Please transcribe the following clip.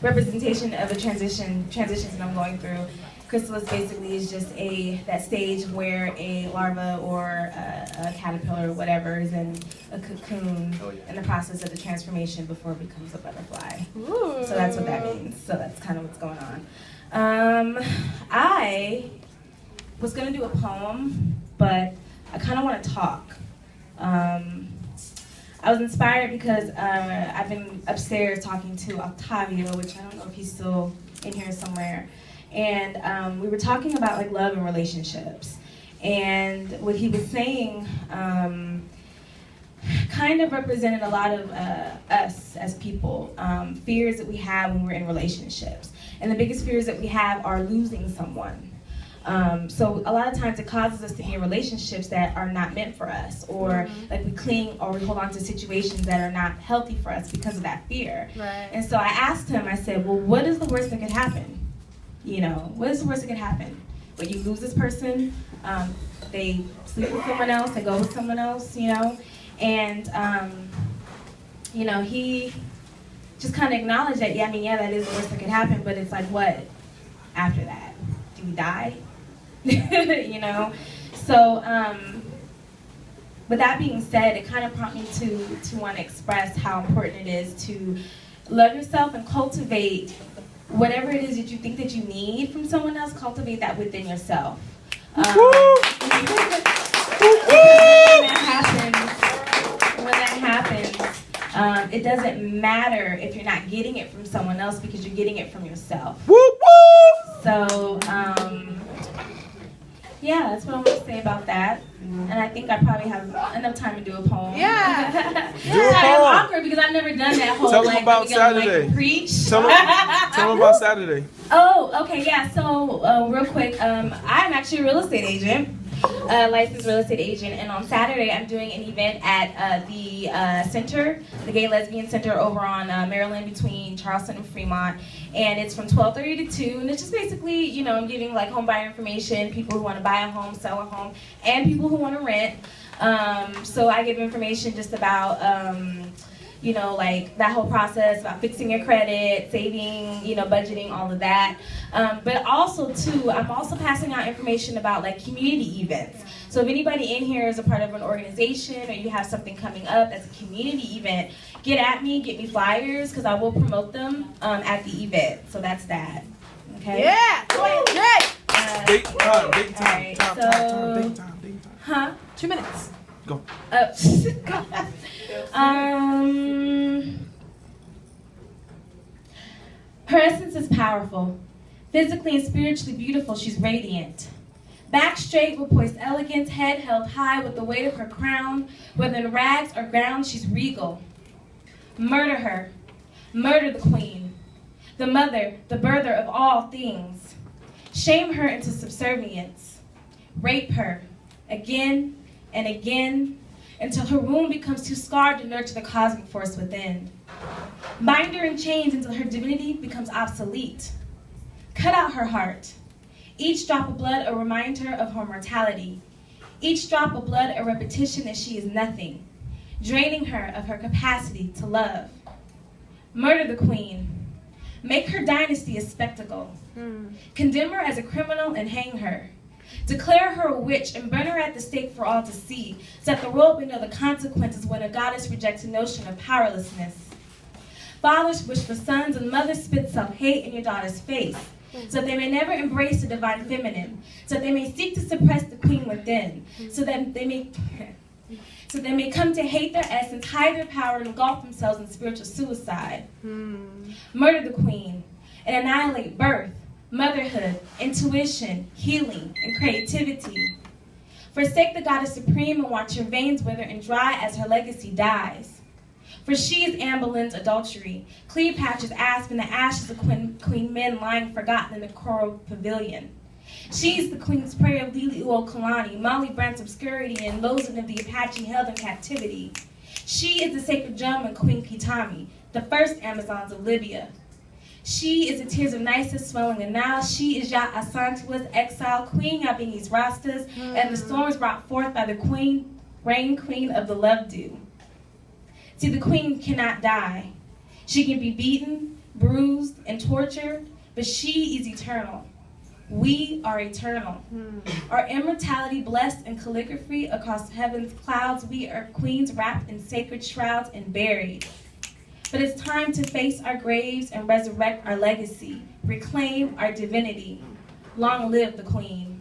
representation of a transitions that I'm going through. Chrysalis basically is just that stage where a larva or a caterpillar or whatever is in a cocoon in the process of the transformation before it becomes a butterfly. Ooh. So that's what that means. So that's kind of what's going on. I was going to do a poem, but I kind of want to talk. I was inspired because I've been upstairs talking to Octavio, which I don't know if he's still in here somewhere. And we were talking about like love and relationships. And what he was saying kind of represented a lot of us as people, fears that we have when we're in relationships. And the biggest fears that we have are losing someone. So a lot of times it causes us to be in relationships that are not meant for us, or like we cling or we hold on to situations that are not healthy for us because of that fear. Right. And so I asked him, I said, well, what is the worst that could happen? You know, what is the worst that could happen? When you lose this person, they sleep with someone else, they go with someone else, you know? And, you know, he just kind of acknowledged that, yeah, I mean, yeah, that is the worst that could happen, but it's like, what after that? Do we die? You know? So, with that being said, it kind of prompted me to want to express how important it is to love yourself and cultivate whatever it is that you think that you need from someone else, cultivate that within yourself. When that happens, it doesn't matter if you're not getting it from someone else because you're getting it from yourself. So, yeah, that's what I'm going to say about that. And I think I probably have enough time to do a poem. Yeah. Do a poem. I'm awkward because I've never done that whole, Tell them about Saturday. Like, preach. Tell them about Saturday. Oh, okay, yeah. So, real quick, I'm actually a real estate agent. Licensed real estate agent, and on Saturday I'm doing an event at the center, the Gay Lesbian Center over on Maryland between Charleston and Fremont, and it's from 12:30 to 2, and it's just basically, you know, I'm giving like home buyer information, people who want to buy a home, sell a home, and people who want to rent. So I give information just about you know, like that whole process about fixing your credit, saving, you know, budgeting, all of that. But also, too, I'm also passing out information about like community events. So if anybody in here is a part of an organization or you have something coming up that's a community event, get at me, get me flyers, because I will promote them at the event. So that's that. Okay? Yeah! Great! Big time, big time, right, big time. Huh? 2 minutes. Go. Her essence is powerful. Physically and spiritually beautiful, she's radiant. Back straight with poised elegance, head held high with the weight of her crown. Whether in rags or ground, she's regal. Murder her. Murder the queen. The mother, the birther of all things. Shame her into subservience. Rape her again and again until her wound becomes too scarred to nurture the cosmic force within. Bind her in chains until her divinity becomes obsolete. Cut out her heart. Each drop of blood a reminder of her mortality. Each drop of blood a repetition that she is nothing, draining her of her capacity to love. Murder the queen. Make her dynasty a spectacle. Condemn her as a criminal and hang her. Declare her a witch and burn her at the stake for all to see, so that the world may know the consequences when a goddess rejects a notion of powerlessness. Fathers wish for sons and mothers spit self-hate in your daughter's face, so that they may never embrace the divine feminine, so that they may seek to suppress the queen within, so that they may come to hate their essence, hide their power, and engulf themselves in spiritual suicide. Murder the queen and annihilate birth, motherhood, intuition, healing, and creativity. Forsake the goddess supreme and watch her veins wither and dry as her legacy dies. For she is Anne Boleyn's adultery, Cleopatra's asp in the ashes of Queen Men lying forgotten in the coral pavilion. She is the Queen's prayer of Lili Uokalani, Molly Brandt's obscurity, and Lozen of the Apache held in captivity. She is the sacred gem in Queen Kitami, the first Amazons of Libya. She is the tears of Nisus swelling the Nile. She is Ya Asantua's exile, Queen Yabini's Rastas, and the storms brought forth by the rain queen of the love dew. See, the queen cannot die. She can be beaten, bruised, and tortured, but she is eternal. We are eternal. Our immortality blessed in calligraphy across heaven's clouds, we are queens wrapped in sacred shrouds and buried. But it's time to face our graves and resurrect our legacy, reclaim our divinity. Long live the Queen.